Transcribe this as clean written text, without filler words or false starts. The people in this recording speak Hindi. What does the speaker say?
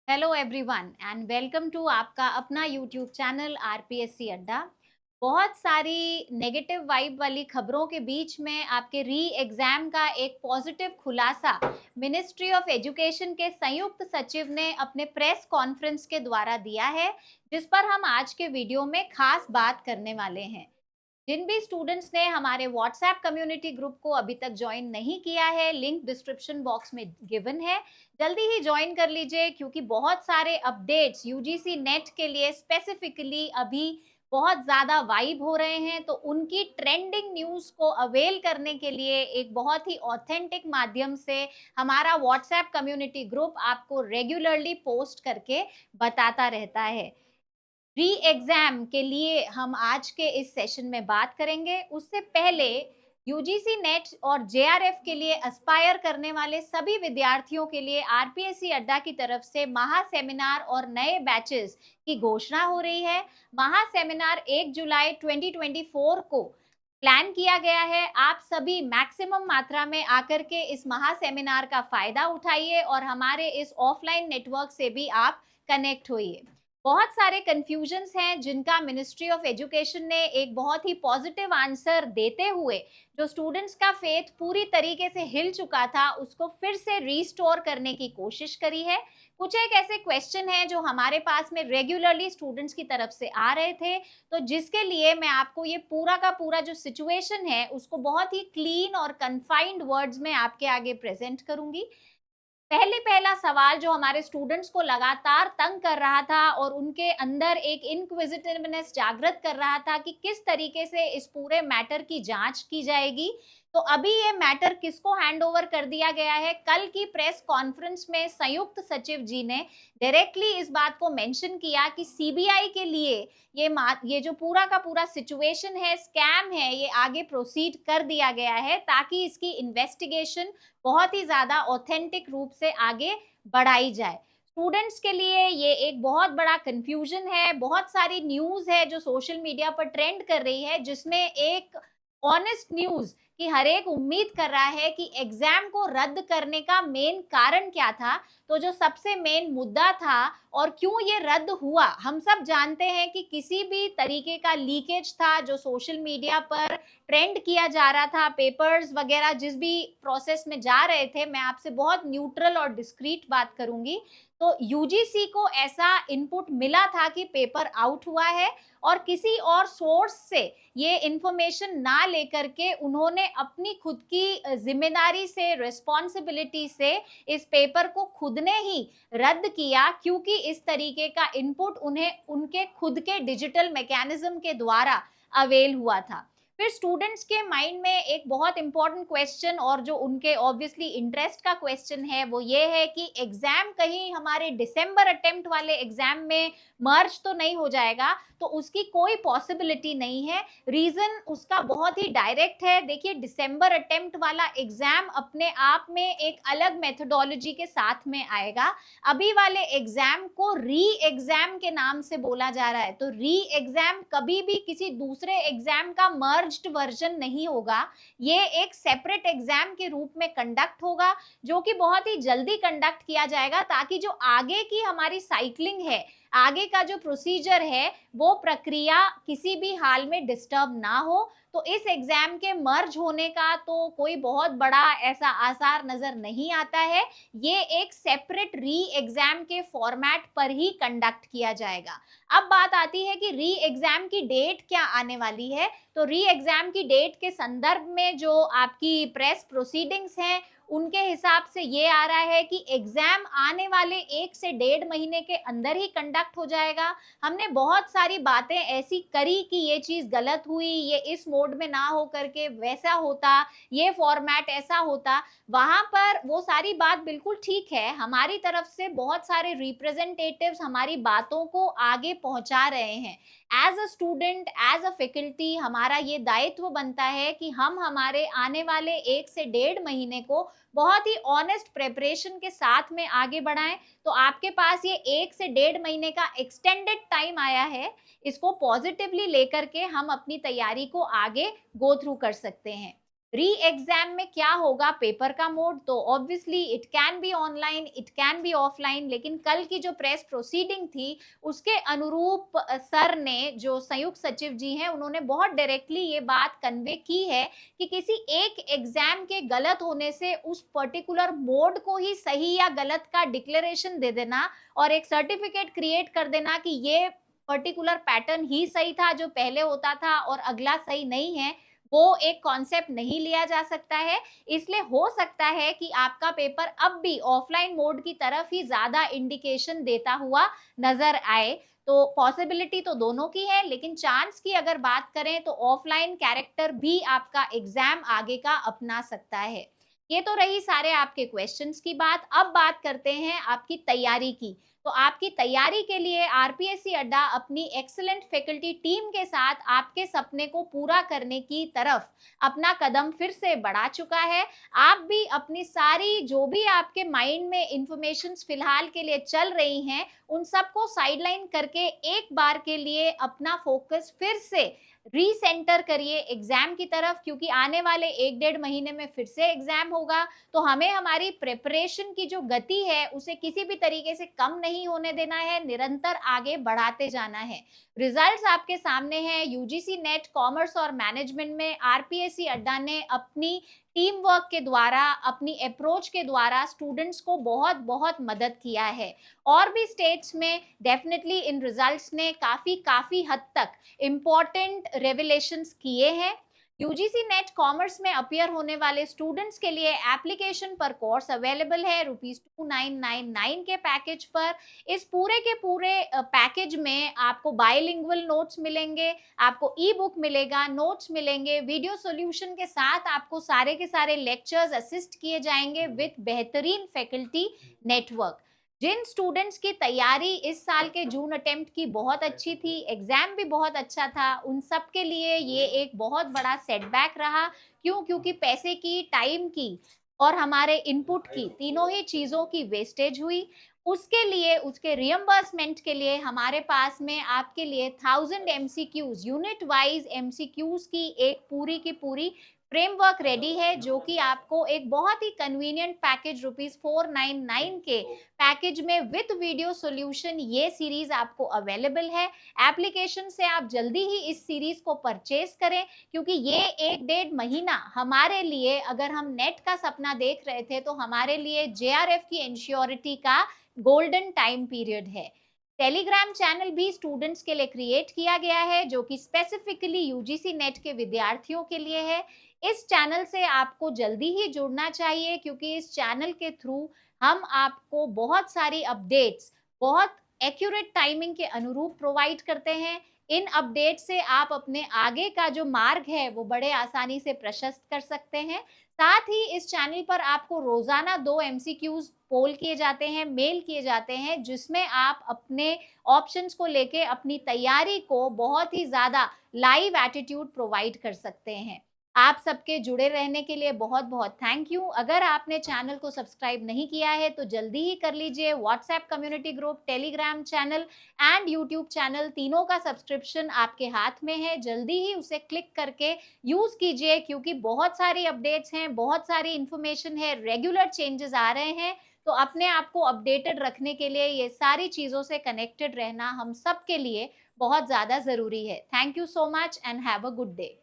Hello everyone and welcome to आपका अपना यूट्यूब चैनल आरपीएससी अड्डा। बहुत सारी नेगेटिव वाइब वाली खबरों के बीच में आपके री एग्जाम का एक पॉजिटिव खुलासा मिनिस्ट्री ऑफ एजुकेशन के संयुक्त सचिव ने अपने प्रेस कॉन्फ्रेंस के द्वारा दिया है, जिस पर हम आज के वीडियो में खास बात करने वाले हैं। जिन भी स्टूडेंट्स ने हमारे व्हाट्सएप कम्युनिटी ग्रुप को अभी तक ज्वाइन नहीं किया है, लिंक डिस्क्रिप्शन बॉक्स में गिवन है। जल्दी ही ज्वाइन कर लीजिए, क्योंकि बहुत सारे अपडेट्स यूजीसी नेट के लिए स्पेसिफिकली अभी बहुत ज्यादा वाइब हो रहे हैं, तो उनकी ट्रेंडिंग न्यूज को अवेल करने के लिए एक बहुत ही ऑथेंटिक माध्यम से हमारा व्हाट्सएप कम्युनिटी ग्रुप आपको रेगुलरली पोस्ट करके बताता रहता है। री एग्जाम के लिए हम आज के इस सेशन में बात करेंगे। उससे पहले यूजीसी नेट और जेआरएफ के लिए एस्पायर करने वाले सभी विद्यार्थियों के लिए आरपीएससी अड्डा की तरफ से महा सेमिनार और नए बैचेस की घोषणा हो रही है। महा सेमिनार 1 जुलाई 2024 को प्लान किया गया है। आप सभी मैक्सिमम मात्रा में आकर के इस महा सेमिनार का फायदा उठाइए और हमारे इस ऑफलाइन नेटवर्क से भी आप कनेक्ट होइए। बहुत सारे कंफ्यूजन्स हैं, जिनका मिनिस्ट्री ऑफ एजुकेशन ने एक बहुत ही पॉजिटिव आंसर देते हुए जो स्टूडेंट्स का फेथ पूरी तरीके से हिल चुका था, उसको फिर से रीस्टोर करने की कोशिश करी है। कुछ एक ऐसे क्वेश्चन हैं जो हमारे पास में रेगुलरली स्टूडेंट्स की तरफ से आ रहे थे, तो जिसके लिए मैं आपको ये पूरा का पूरा जो सिचुएशन है उसको बहुत ही क्लीन और कन्फाइंड वर्ड्स में आपके आगे प्रेजेंट करूंगी। पहला सवाल जो हमारे स्टूडेंट्स को लगातार तंग कर रहा था और उनके अंदर एक इनक्विजिटिवनेस जागृत कर रहा था कि किस तरीके से इस पूरे मैटर की जांच की जाएगी, तो अभी ये मैटर किसको हैंड ओवर कर दिया गया है। कल की प्रेस कॉन्फ्रेंस में संयुक्त सचिव जी ने डायरेक्टली इस बात को मेंशन किया कि सीबीआई के लिए ये जो पूरा का पूरा सिचुएशन है, स्कैम है, ये आगे प्रोसीड कर दिया गया है, ताकि इसकी इन्वेस्टिगेशन बहुत ही ज्यादा ऑथेंटिक रूप से आगे बढ़ाई जाए। स्टूडेंट्स के लिए ये एक बहुत बड़ा कंफ्यूजन है। बहुत सारी न्यूज है जो सोशल मीडिया पर ट्रेंड कर रही है, जिसमें एक ऑनेस्ट न्यूज कि हर एक उम्मीद कर रहा है कि एग्जाम को रद्द करने का मेन कारण क्या था। तो जो सबसे मेन मुद्दा था और क्यों ये रद्द हुआ, हम सब जानते हैं कि किसी भी तरीके का लीकेज था जो सोशल मीडिया पर ट्रेंड किया जा रहा था। पेपर्स वगैरह जिस भी प्रोसेस में जा रहे थे, मैं आपसे बहुत न्यूट्रल और डिस्क्रीट बात करूंगी। तो यूजीसी को ऐसा इनपुट मिला था कि पेपर आउट हुआ है, और किसी और सोर्स से ये इंफॉर्मेशन ना लेकर के उन्होंने अपनी खुद की जिम्मेदारी से, रिस्पॉन्सिबिलिटी से इस पेपर को खुद ने ही रद्द किया, क्योंकि इस तरीके का इनपुट उन्हें उनके खुद के डिजिटल मैकेनिज्म के द्वारा अवेल हुआ था। फिर स्टूडेंट्स के माइंड में एक बहुत इंपॉर्टेंट क्वेश्चन, और जो उनके ऑब्वियसली इंटरेस्ट का क्वेश्चन है, वो ये है कि एग्जाम कहीं हमारे दिसंबर अटेम्प्ट वाले एग्जाम में मर्ज तो नहीं हो जाएगा। तो उसकी कोई पॉसिबिलिटी नहीं है। रीजन उसका बहुत ही डायरेक्ट है। देखिए, दिसंबर अटेम्प्ट वाला एग्जाम अपने आप में एक अलग मेथोडोलॉजी के साथ में आएगा। अभी वाले एग्जाम को री एग्जाम के नाम से बोला जा रहा है, तो री एग्जाम कभी भी किसी दूसरे एग्जाम का मर्ज्ड वर्जन नहीं होगा। ये एक सेपरेट एग्जाम के रूप में कंडक्ट होगा, जो कि बहुत ही जल्दी कंडक्ट किया जाएगा, ताकि जो आगे की हमारी साइक्लिंग है, आगे का जो प्रोसीजर है, वो प्रक्रिया किसी भी हाल में डिस्टर्ब ना हो। तो इस एग्जाम के मर्ज होने का तो कोई बहुत बड़ा ऐसा आसार नजर नहीं आता है। ये एक सेपरेट री एग्जाम के फॉर्मेट पर ही कंडक्ट किया जाएगा। अब बात आती है कि री एग्जाम की डेट क्या आने वाली है। तो री एग्जाम की डेट के संदर्भ में जो आपकी प्रेस प्रोसीडिंग्स हैं, उनके हिसाब से ये आ रहा है कि एग्जाम आने वाले 1 से 1.5 महीने के अंदर ही कंडक्ट हो जाएगा। हमने बहुत सारी बातें ऐसी करी कि ये चीज गलत हुई, ये इस मोड में ना हो करके वैसा होता, ये फॉर्मेट ऐसा होता। वहां पर वो सारी बात बिल्कुल ठीक है। हमारी तरफ से बहुत सारे रिप्रेजेंटेटिव्स हमारी बातों को आगे पहुंचा रहे हैं। As a student, as a faculty, हमारा ये दायित्व बनता है कि हम हमारे आने वाले 1 से 1.5 महीने को बहुत ही ऑनेस्ट प्रेपरेशन के साथ में आगे बढ़ाएं। तो आपके पास ये 1 से 1.5 महीने का एक्सटेंडेड टाइम आया है। इसको पॉजिटिवली लेकर के हम अपनी तैयारी को आगे गो थ्रू कर सकते हैं। री एग्जाम में क्या होगा, पेपर का मोड, तो obviously it can be online, it can be offline, लेकिन कल की जो प्रेस प्रोसीडिंग थी उसके अनुरूप सर ने, जो संयुक्त सचिव जी हैं, उन्होंने बहुत डायरेक्टली ये बात कन्वे की है कि किसी एक एग्जाम के गलत होने से उस पर्टिकुलर मोड को ही सही या गलत का डिक्लेरेशन दे देना और एक सर्टिफिकेट क्रिएट कर देना कि ये पर्टिकुलर पैटर्न ही सही था जो पहले होता था और अगला सही नहीं है, वो एक कॉन्सेप्ट नहीं लिया जा सकता है। इसलिए हो सकता है कि आपका पेपर अब भी ऑफलाइन मोड की तरफ ही ज्यादा इंडिकेशन देता हुआ नजर आए। तो पॉसिबिलिटी तो दोनों की है, लेकिन चांस की अगर बात करें तो ऑफलाइन कैरेक्टर भी आपका एग्जाम आगे का अपना सकता है। ये तो रही सारे आपके क्वेश्चंस की बात। अब बात करते हैं आपकी तैयारी की। तो आपकी तैयारी के लिए आरपीएससी अड्डा अपनी एक्सीलेंट फैकल्टी टीम के साथ आपके सपने को पूरा करने की तरफ अपना कदम फिर से बढ़ा चुका है। आप भी अपनी सारी जो भी आपके माइंड में इंफॉर्मेशंस फिलहाल के लिए चल रही हैं, उन सबको साइडलाइन करके एक बार के लिए अपना फोकस फिर से रीसेंटर करिए एग्जाम की तरफ, क्योंकि आने वाले 1-1.5 महीने में फिर से एग्जाम होगा। तो हमें हमारी प्रिपरेशन की जो गति है उसे किसी भी तरीके से कम नहीं होने देना है, निरंतर आगे बढ़ाते जाना है। रिजल्ट्स आपके सामने हैं। यूजीसी नेट कॉमर्स और मैनेजमेंट में आरपीएससी अड्डा ने अपनी टीम वर्क के द्वारा, अपनी अप्रोच के द्वारा स्टूडेंट्स को बहुत बहुत मदद किया है। और भी स्टेट्स में डेफिनेटली इन रिजल्ट्स ने काफी काफी हद तक इम्पोर्टेंट रेवलेशंस किए हैं। यूजीसी नेट कॉमर्स में अपियर होने वाले स्टूडेंट्स के लिए एप्लीकेशन पर कोर्स अवेलेबल है ₹2999 के पैकेज पर। इस पूरे के पूरे पैकेज में आपको बाइलिंगुअल नोट्स मिलेंगे, आपको ई बुक मिलेगा, नोट्स मिलेंगे, वीडियो सॉल्यूशन के साथ आपको सारे के सारे लेक्चर्स असिस्ट किए जाएंगे विद बेहतरीन फैकल्टी नेटवर्क। जिन स्टूडेंट्स की तैयारी इस साल के जून अटेम्प्ट की बहुत अच्छी थी, एग्जाम भी बहुत अच्छा था, उन सब के लिए ये एक बहुत बड़ा सेटबैक रहा। क्यों? क्योंकि पैसे की, टाइम की और हमारे इनपुट की, तीनों ही चीजों की वेस्टेज हुई। उसके लिए, उसके रियम्बर्समेंट के लिए हमारे पास में आपके लिए 1000 एमसीक्यूज, यूनिट वाइज एमसीक्यूज की एक पूरी की पूरी फ्रेमवर्क रेडी है, जो कि आपको एक बहुत ही कन्वीनियंट पैकेज ₹499 के पैकेज में विद वीडियो सॉल्यूशन ये सीरीज आपको अवेलेबल है। एप्लीकेशन से आप जल्दी ही इस सीरीज को परचेज करें, क्योंकि ये 1-1.5 महीना हमारे लिए, अगर हम नेट का सपना देख रहे थे, तो हमारे लिए जेआरएफ की इंश्योरिटी का गोल्डन टाइम पीरियड है। टेलीग्राम चैनल भी स्टूडेंट्स के लिए क्रिएट किया गया है, जो कि स्पेसिफिकली यूजीसी नेट के विद्यार्थियों के लिए है। इस चैनल से आपको जल्दी ही जुड़ना चाहिए, क्योंकि इस चैनल के थ्रू हम आपको बहुत सारी अपडेट्स बहुत एक्यूरेट टाइमिंग के अनुरूप प्रोवाइड करते हैं। इन अपडेट से आप अपने आगे का जो मार्ग है वो बड़े आसानी से प्रशस्त कर सकते हैं। साथ ही इस चैनल पर आपको रोजाना 2 एमसीक्यूज पोल किए जाते हैं, मेल किए जाते हैं, जिसमें आप अपने ऑप्शंस को लेके अपनी तैयारी को बहुत ही ज्यादा लाइव एटीट्यूड प्रोवाइड कर सकते हैं। आप सबके जुड़े रहने के लिए बहुत बहुत थैंक यू। अगर आपने चैनल को सब्सक्राइब नहीं किया है तो जल्दी ही कर लीजिए। WhatsApp community group, Telegram channel and YouTube channel, तीनों का सब्सक्रिप्शन आपके हाथ में है। जल्दी ही उसे क्लिक करके यूज कीजिए, क्योंकि बहुत सारी अपडेट्स हैं, बहुत सारी इंफॉर्मेशन है, रेगुलर चेंजेस आ रहे हैं। तो अपने आप को अपडेटेड रखने के लिए ये सारी चीजों से कनेक्टेड रहना हम सब के लिए बहुत ज्यादा जरूरी है। Thank you so much and have a good day.